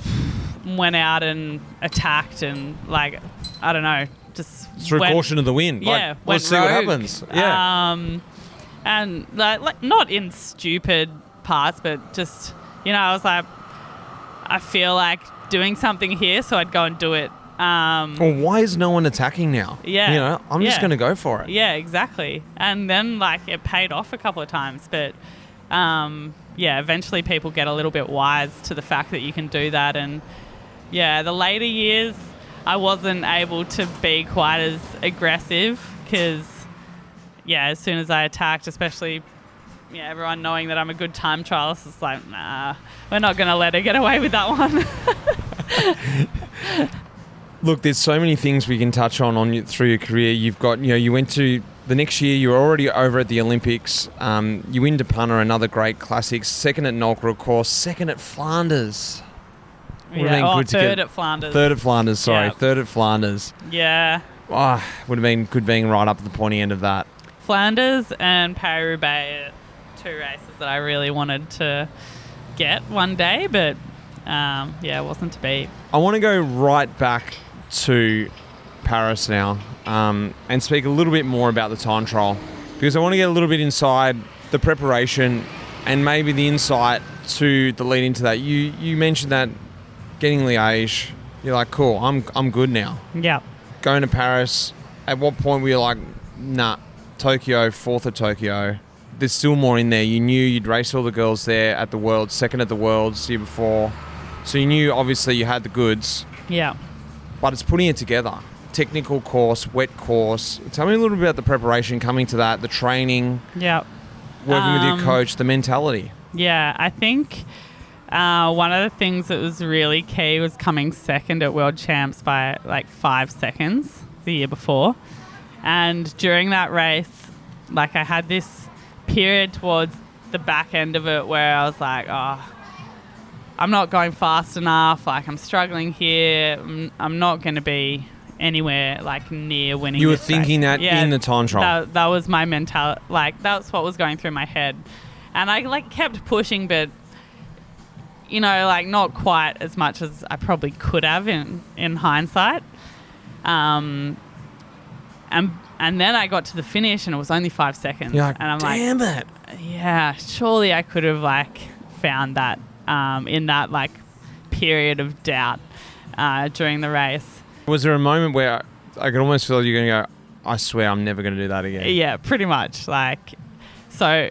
went out and attacked, and like I don't know, just through caution of the wind. Let's see what happens. And like not in stupid parts, but just I was like, I feel like doing something here, so I'd go and do it. Well, why is no one attacking now? Yeah, I'm just going to go for it. Yeah, exactly. And then like it paid off a couple of times, but eventually people get a little bit wise to the fact that you can do that. And the later years, I wasn't able to be quite as aggressive because, as soon as I attacked, especially, everyone knowing that I'm a good time trialist, it's like, nah, we're not going to let her get away with that one. Look, there's so many things we can touch on through your career. You've got, you went to the next year, you were already over at the Olympics. You win Punter, another great classics. Second at Nolkra, of course. Second at Flanders. Third at Flanders. Third at Flanders, sorry. Third at Flanders. Yeah. Oh, would have been good being right up at the pointy end of that. Flanders and Paris-Roubaix are two races that I really wanted to get one day, but it wasn't to be. I want to go right back to Paris now and speak a little bit more about the time trial, because I want to get a little bit inside the preparation and maybe the insight to the lead into that. You mentioned that getting Liège, you're like, cool, I'm good now. Yeah. Going to Paris, at what point were you like, nah, Tokyo, fourth at Tokyo, there's still more in there. You knew you'd race all the girls there at the Worlds, second at the Worlds the year before. So you knew, obviously, you had the goods. Yeah. But it's putting it together. Technical course, wet course. Tell me a little bit about the preparation coming to that, the training. Yeah. Working with your coach, the mentality. Yeah, I think one of the things that was really key was coming second at World Champs by like 5 seconds the year before. And during that race, like I had this period towards the back end of it where I was like, I'm not going fast enough. Like I'm struggling here. I'm not going to be anywhere like near winning. You were this thinking race. that in the time trial. That was my mentality. Like that's what was going through my head, and I like kept pushing, but like not quite as much as I probably could have in hindsight. And then I got to the finish and it was only 5 seconds. You're like, and I'm damn it. Yeah, surely I could have like found that in that like period of doubt during the race. Was there a moment where I could almost feel you're going to go, I swear I'm never going to do that again? Yeah, pretty much. Like, so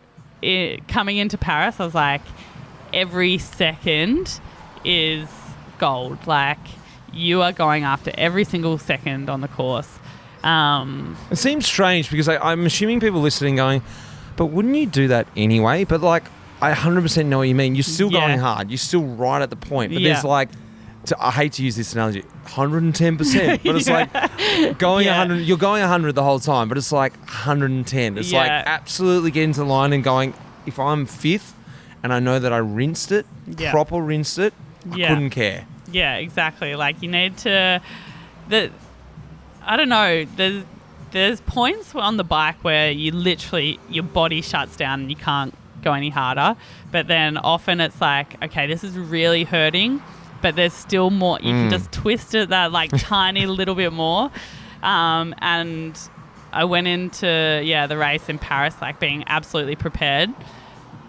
coming into Paris, I was like, every second is gold. Like, you are going after every single second on the course. It seems strange because I'm assuming people listening going, but wouldn't you do that anyway? But like, I 100% know what you mean. You're still going hard. You're still right at the point. But there's like, I hate to use this analogy, 110%. But it's like going 100. You're going 100 the whole time, but it's like 110. It's like absolutely getting to the line and going, if I'm fifth and I know that I rinsed it, proper rinsed it, I couldn't care. Yeah, exactly. Like you need to, I don't know, there's points on the bike where you literally, your body shuts down and you can't go any harder. But then often it's like, okay, this is really hurting, but there's still more. You can just twist it that like tiny little bit more. And I went into, the race in Paris, like being absolutely prepared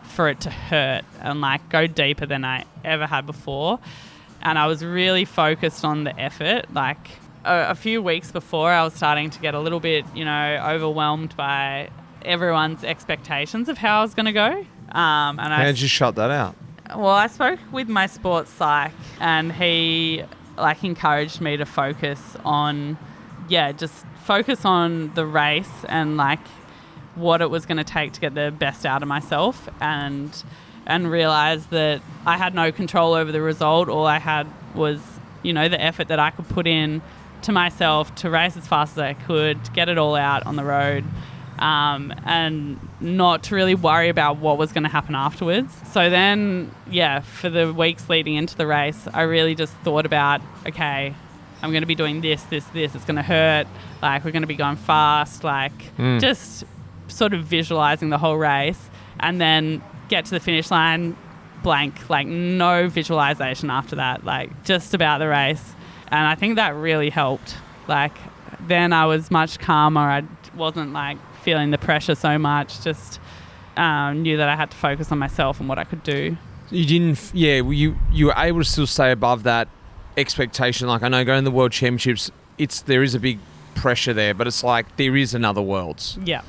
for it to hurt and like go deeper than I ever had before. And I was really focused on the effort. Like a few weeks before, I was starting to get a little bit, overwhelmed by everyone's expectations of how I was going to go. How did you shut that out? Well, I spoke with my sports psych and he like encouraged me to focus on, just focus on the race and like what it was going to take to get the best out of myself and realize that I had no control over the result. All I had was, the effort that I could put in to myself to race as fast as I could, to get it all out on the road, and not to really worry about what was going to happen afterwards. So then, for the weeks leading into the race, I really just thought about, okay, I'm going to be doing this, it's going to hurt, like we're going to be going fast, like just sort of visualizing the whole race, and then get to the finish line blank, like no visualization after that, like just about the race. And I think that really helped. Like then I was much calmer. I wasn't like feeling the pressure so much, just knew that I had to focus on myself and what I could do. You didn't, you were able to still stay above that expectation. Like I know going to the World Championships, there is a big pressure there, but it's like there is another Worlds. Yeah.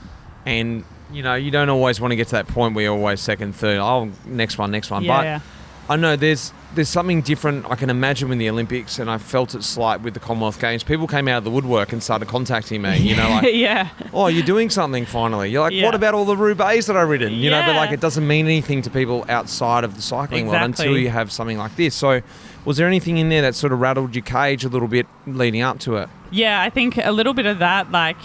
And you don't always want to get to that point where you're always second, third. Oh, next one. Yeah, but I know there's something different I can imagine with the Olympics, and I felt it slight with the Commonwealth Games. People came out of the woodwork and started contacting me, like, oh, you're doing something finally. You're like, what about all the Roubaix that I've ridden? But like it doesn't mean anything to people outside of the cycling world until you have something like this. So was there anything in there that sort of rattled your cage a little bit leading up to it? Yeah, I think a little bit of that, like...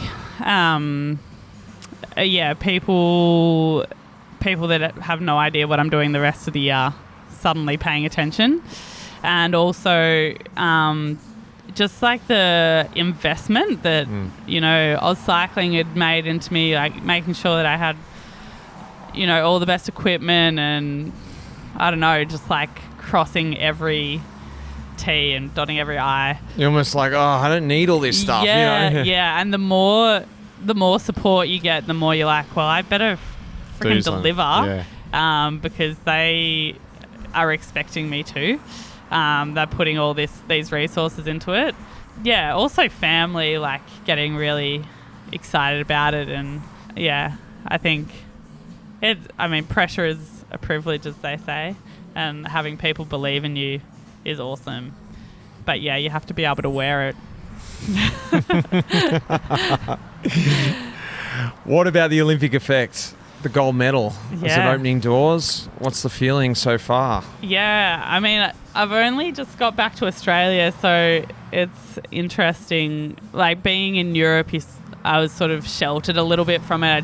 people that have no idea what I'm doing the rest of the year suddenly paying attention. And also just like the investment that, Oz Cycling had made into me, like making sure that I had, all the best equipment and, I don't know, just like crossing every T and dotting every I. You're almost like, I don't need all this stuff. Yeah. And the more support you get, the more you're like, well, I better freaking deliver because they are expecting me to. They're putting all these resources into it. Yeah, also family, like getting really excited about it. And I think pressure is a privilege, as they say, and having people believe in you is awesome. But you have to be able to wear it. What about the Olympic effect? The gold medal. Is it opening doors? What's the feeling so far? Yeah, I've only just got back to Australia, so it's interesting. Like being in Europe, I was sort of sheltered a little bit from it. I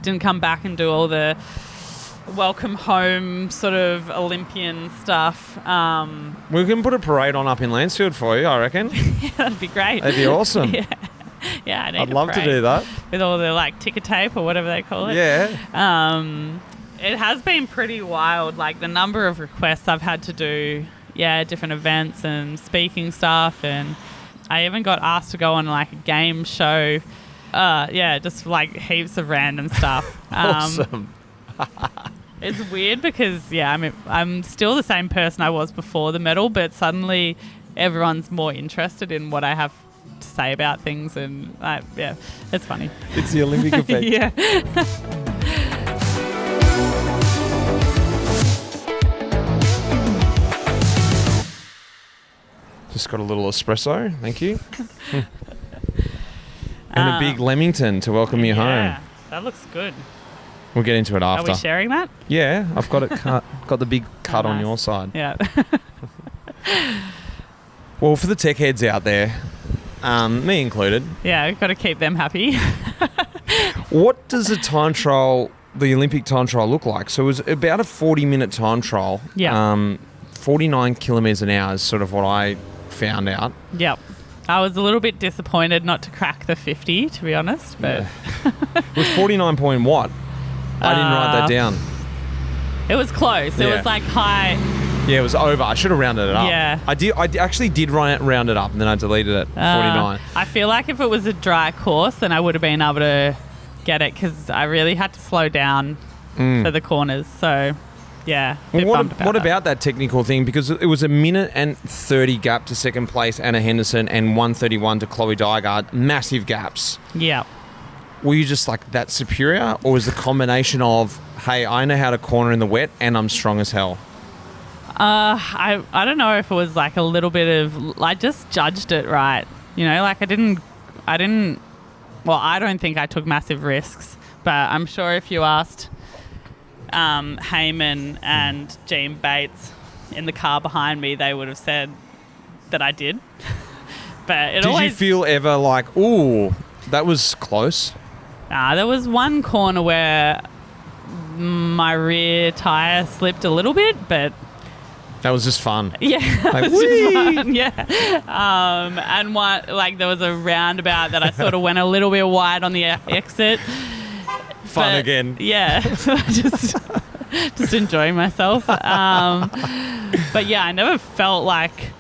didn't come back and do all the welcome home sort of Olympian stuff. We can put a parade on up in Lansfield for you, I reckon. That'd be great. That'd be awesome. I'd love to do that. With all the like ticker tape or whatever they call it. Yeah. It has been pretty wild, like the number of requests I've had to do, different events and speaking stuff, and I even got asked to go on like a game show. Just like heaps of random stuff. Awesome. It's weird because, I'm still the same person I was before the medal, but suddenly everyone's more interested in what I have to say about things, and it's funny. It's the Olympic effect. Yeah. Just got a little espresso, thank you. And a big Leamington to welcome you home. Yeah, that looks good. We'll get into it after. Are we sharing that? Yeah, I've got it cut. Got the big cut on nice. your side. Yeah. Well, for the tech heads out there, me included. Yeah, we've got to keep them happy. What does the time trial, the Olympic time trial, look like? So it was about a 40-minute time trial. Yeah. 49 kilometres an hour is sort of what I found out. Yep. I was a little bit disappointed not to crack the 50, to be honest. But It was 49 point what? I didn't write that down. It was close. It was like high. Yeah, it was over. I should have rounded it up. Yeah. I actually did round it up, and then I deleted it. 49. I feel like if it was a dry course, then I would have been able to get it because I really had to slow down for the corners. So, yeah. Well, what about that technical thing? Because it was a minute and 30 gap to second place Anna Henderson and 1:31 to Chloe Dygaard. Massive gaps. Yeah. Were you just like that superior, or was the combination of, hey, I know how to corner in the wet and I'm strong as hell? I don't know if it was like a little bit of, I just judged it right. You know, like I don't think I took massive risks, but I'm sure if you asked Heyman and Jean Bates in the car behind me, they would have said that I did. But Did you feel ever like, ooh, that was close? There was one corner where my rear tyre slipped a little bit, but that was just fun. Yeah, like, it was just fun. Yeah. And one, like there was a roundabout that I sort of went a little bit wide on the exit. Fun again. Yeah, just enjoying myself. But yeah, I never felt like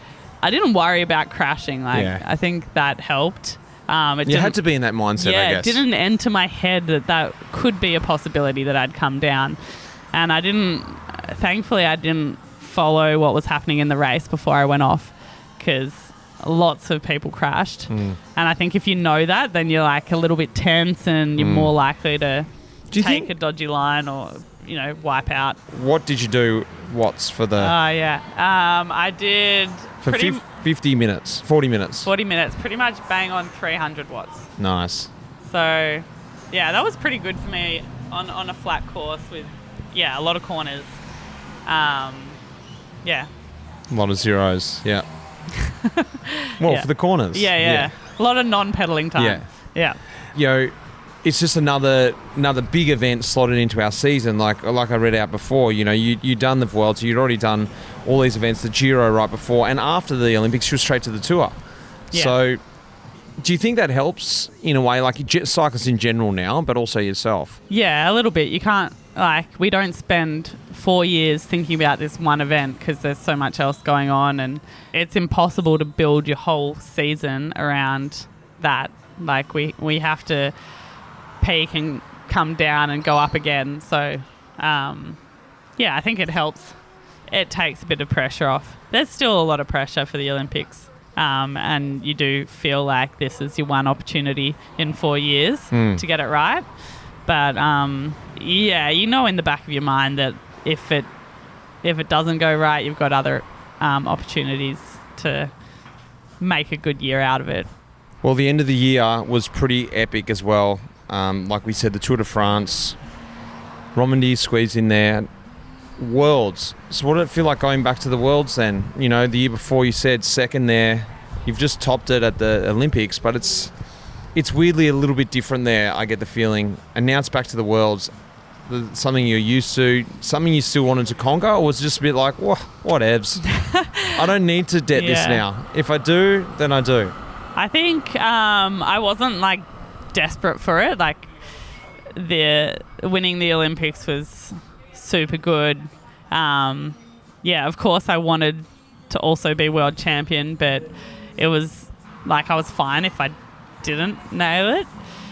I didn't worry about crashing. Like I think that helped. You had to be in that mindset, I guess. It didn't enter my head that could be a possibility that I'd come down. And thankfully I didn't follow what was happening in the race before I went off because lots of people crashed. And I think if you know that, then you're like a little bit tense and you're more likely to take a dodgy line or, wipe out. What did you do, Watts, for the... I did... For 50 minutes, 40 minutes. 40 minutes, pretty much bang on 300 watts. Nice. So, yeah, that was pretty good for me on a flat course with, a lot of corners. A lot of zeros, yeah. For the corners. Yeah. A lot of non-pedaling time. Yeah. It's just another big event slotted into our season. Like I read out before, you'd done the Vuelta, you'd already done all these events, the Giro right before, and after the Olympics, you were straight to the Tour. Yeah. So, do you think that helps in a way, like cyclists in general now, but also yourself? Yeah, a little bit. You can't, we don't spend 4 years thinking about this one event because there's so much else going on, and it's impossible to build your whole season around that. Like, we have to peak and come down and go up again. So, I think it helps. It takes a bit of pressure off. There's still a lot of pressure for the Olympics, and you do feel like this is your one opportunity in 4 years to get it right. But in the back of your mind that if it doesn't go right, you've got other opportunities to make a good year out of it. Well, the end of the year was pretty epic as well. Like we said, the Tour de France, Romandy squeezed in there. Worlds. So what did it feel like going back to the Worlds then? The year before you said second there. You've just topped it at the Olympics, but it's weirdly a little bit different there, I get the feeling. And now it's back to the Worlds. Something you're used to, something you still wanted to conquer, or was it just a bit like, whatevs? I don't need to det this now. If I do, then I do. I think I wasn't desperate for it. Winning the Olympics was super good. Yeah, of course I wanted to also be world champion, but it was like I was fine if I didn't nail it.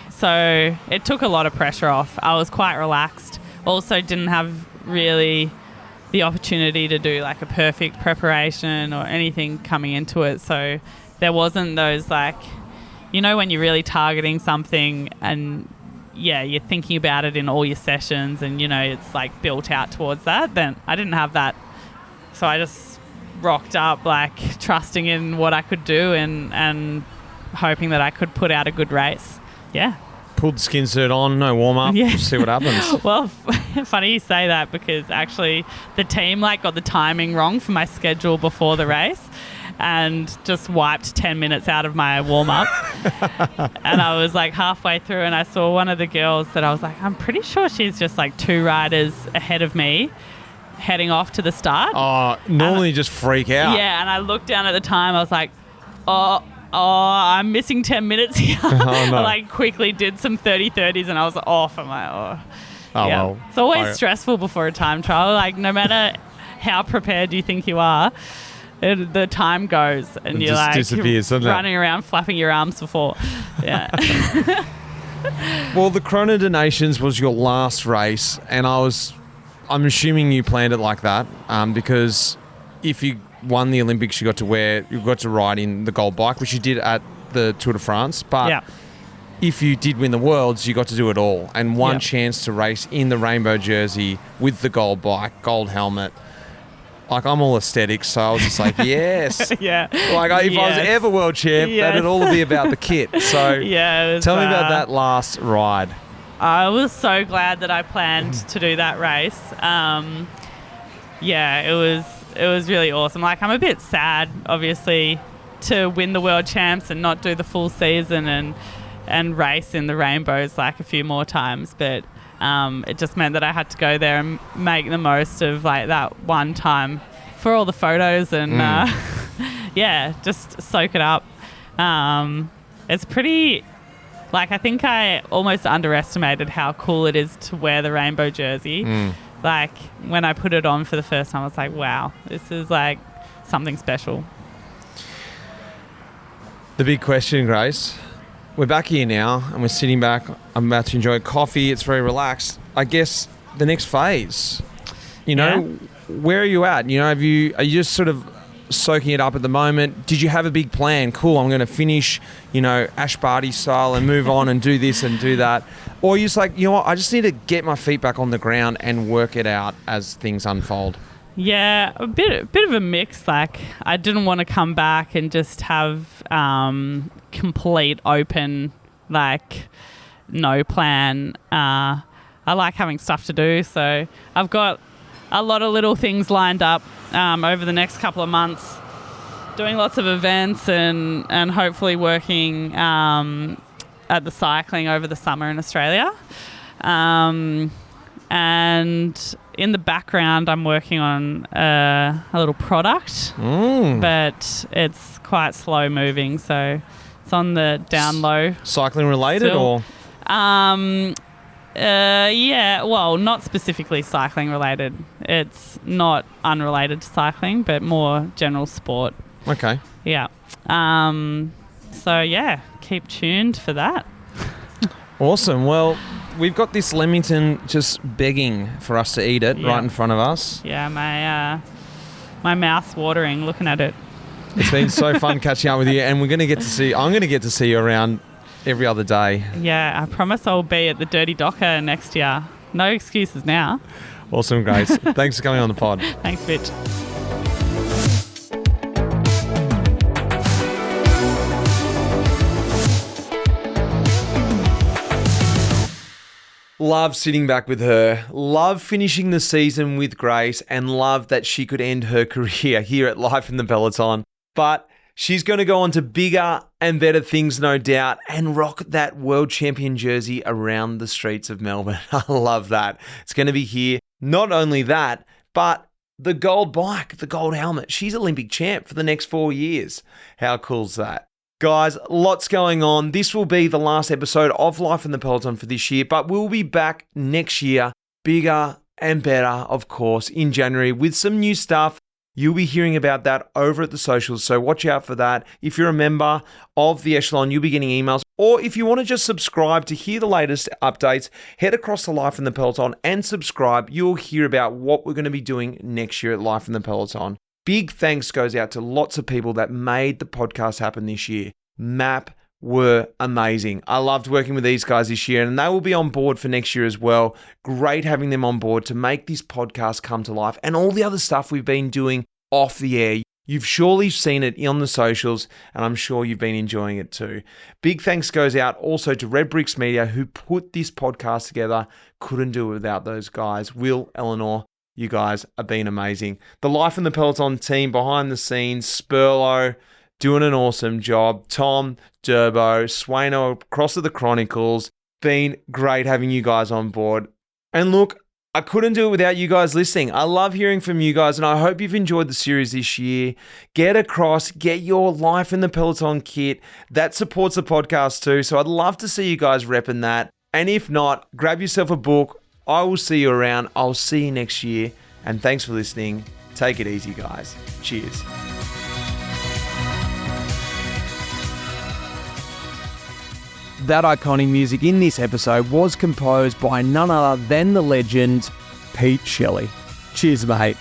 So it took a lot of pressure off. I was quite relaxed. Also didn't have really the opportunity to do like a perfect preparation or anything coming into it. So there wasn't those like, you know, when you're really targeting something and yeah, you're thinking about it in all your sessions and, you know, it's like built out towards that. Then I didn't have that. So I just rocked up like trusting in what I could do and hoping that I could put out a good race. Yeah. Pulled the skin suit on, no warm-up, Yeah. just see what happens. Well, funny you say that because actually the team like got the timing wrong for my schedule before the race and just wiped 10 minutes out of my warm-up. And I was like halfway through and I saw one of the girls that I was like, I'm pretty sure she's just like 2 riders ahead of me heading off to the start. Oh, normally just freak out. Yeah, and I looked down at the time, I was like, oh, I'm missing 10 minutes here. Oh, no. I like quickly did some 30-30s and I was off. I'm like, oh. Oh, yeah. well. It's always stressful before a time trial. Like, no matter how prepared you think you are, the time goes and you're like disappears, doesn't it? running around flapping your arms before. Yeah. Well, the Chrono Nations was your last race, and I'm assuming you planned it like that because if you won the Olympics, you got to ride in the gold bike, which you did at the Tour de France. But Yeah. if you did win the Worlds, you got to do it all. And one Yeah. chance to race in the rainbow jersey with the gold bike, gold helmet. Like, I'm all aesthetics, so I was just like, yes. Yeah. Like, if I was Yes. ever world champ, Yes. that'd all be about the kit. So Yeah. It was, tell me about that last ride. I was so glad that I planned to do that race. Yeah, it was really awesome. Like, I'm a bit sad, obviously, to win the world champs and not do the full season and race in the rainbows like a few more times. But it just meant that I had to go there and make the most of like that one time for all the photos and yeah, just soak it up. It's pretty. Like, I think I almost underestimated how cool it is to wear the rainbow jersey. Like, when I put it on for the first time, I was like, wow, this is like something special. The big question, Grace. We're back here now and we're sitting back. I'm about to enjoy coffee. It's very relaxed. I guess the next phase, you know, where are you at? You know, are you just sort of soaking it up at the moment? Did you have a big plan? Cool, I'm going to finish, you know, Ash Barty style and move on and do this and do that. Or you're just like, you know what, I just need to get my feet back on the ground and work it out as things unfold. Yeah, a bit of a mix. Like, I didn't want to come back and just have complete open, like, no plan. I like having stuff to do, so I've got a lot of little things lined up over the next couple of months, doing lots of events and hopefully working at the cycling over the summer in Australia. And in the background, I'm working on a little product, but it's quite slow moving, so it's on the down low. Cycling related still. or? Yeah, well, not specifically cycling related. It's not unrelated to cycling, but more general sport. Okay. Yeah. So, yeah, keep tuned for that. Awesome. Well, we've got this Leamington just begging for us to eat it right in front of us. Yeah, my mouth's watering looking at it. It's been so fun catching up with you, and I'm going to get to see you around every other day. Yeah, I promise I'll be at the Dirty Docker next year. No excuses now. Awesome, Grace. Thanks for coming on the pod. Thanks, bitch. Love sitting back with her, love finishing the season with Grace, and love that she could end her career here at Life in the Peloton. But she's going to go on to bigger and better things, no doubt, and rock that world champion jersey around the streets of Melbourne. I love that. It's going to be here. Not only that, but the gold bike, the gold helmet. She's Olympic champ for the next 4 years. How cool's that? Guys, lots going on. This will be the last episode of Life in the Peloton for this year, but we'll be back next year, bigger and better, of course, in January with some new stuff. You'll be hearing about that over at the socials, so watch out for that. If you're a member of the Echelon, you'll be getting emails. Or if you want to just subscribe to hear the latest updates, head across to Life in the Peloton and subscribe. You'll hear about what we're going to be doing next year at Life in the Peloton. Big thanks goes out to lots of people that made the podcast happen this year. MAAP were amazing. I loved working with these guys this year, and they will be on board for next year as well. Great having them on board to make this podcast come to life and all the other stuff we've been doing off the air. You've surely seen it on the socials, and I'm sure you've been enjoying it too. Big thanks goes out also to Red Bricks Media, who put this podcast together. Couldn't do it without those guys. Will, Eleanor, you guys have been amazing. The Life in the Peloton team behind the scenes, Spurlo, doing an awesome job. Tom, Durbo, Swano, across to the Chronicles. Been great having you guys on board. And look, I couldn't do it without you guys listening. I love hearing from you guys, and I hope you've enjoyed the series this year. Get across, get your Life in the Peloton kit. That supports the podcast too, so I'd love to see you guys repping that. And if not, grab yourself a book. I will see you around. I'll see you next year. And thanks for listening. Take it easy, guys. Cheers. That iconic music in this episode was composed by none other than the legend, Pete Shelley. Cheers, mate.